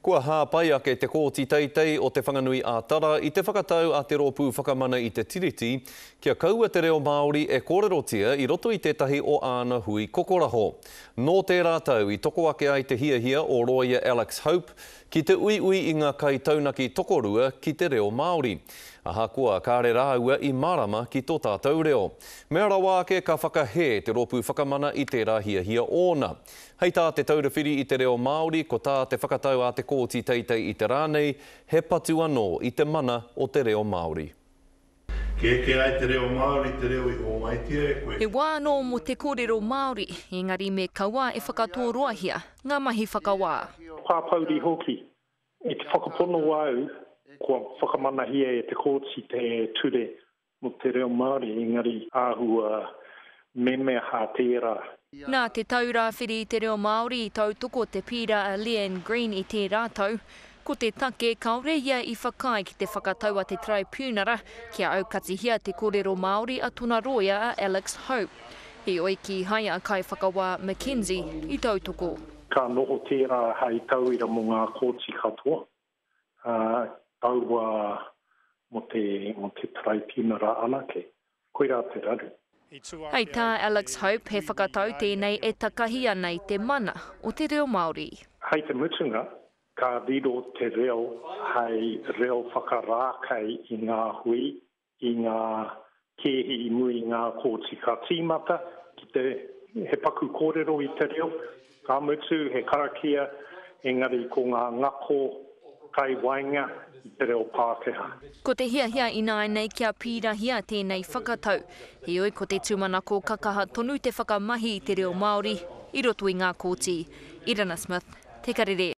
Kua hāpai ake te kōti teitei o te whanganui a Tara i te whakatau a te rōpū whakamana i te tiriti, kia kaua te reo Māori e kōrerotia i roto i tētahi o āna hui kokoraho. Nō tērā tau i toko ake ai te hiahia o Roia Alex Hope ki te uiui i ngā kai taunaki tokorua ki te reo Māori. Aha kua kāre rāua i marama ki tō tātou reo. Mea rawa ake ka whakahe te rōpū whakamana i tērā hiahia ōna. Hei tā te taurewhiri i te reo Māori, ko tā te whakatau a te kōti teitei i te rānei, he patu anō i te mana o te reo Māori. Ke ai te reo Māori, te reo i o maitia e koe. He wā anō mo te kōrero Māori, engari me kaua e whakatōroahia, ngā mahi whakawā. Pāpauri hoki, e te whakapono au, kua whakamanahia e te kōti te ture mo te reo Māori, engari āhua me hā tērā. Nā te taurāwhiri i te reo Māori i tautoko te pira a Leanne Green i te rātau, ko te take kaore ia i whakai ki te whakatau a te traipūnara kia aukatihia te kōrero Māori a tōna roia a Alex Hope. He oi ki haia kai whakawā Mackenzie i tautoko. Ka noho tērā hei tauira mo ngā kōti katoa. Taua mo te traipūnara anake. Koira te raru. Hei tā Alex Hope he whakatau tēnei e takahia nei te mana o te reo Māori. Hei te mutunga, ka riro te reo hei reo whakarākei i ngā hui, i ngā kehi i mui ngā kōti ka tīmata, ki te he paku kōrero i te reo. Ka mutu he karakia, engari ko ngā ngako kai wainga, te reo Pākehā. Ko te hiahia ina nei kia pīrahia tēnei whakatau. He oi ko te tūmanako kakaha tonu te whakamahi i te reo Māori, i roto i ngā kōti. Irana Smith, Te Karere.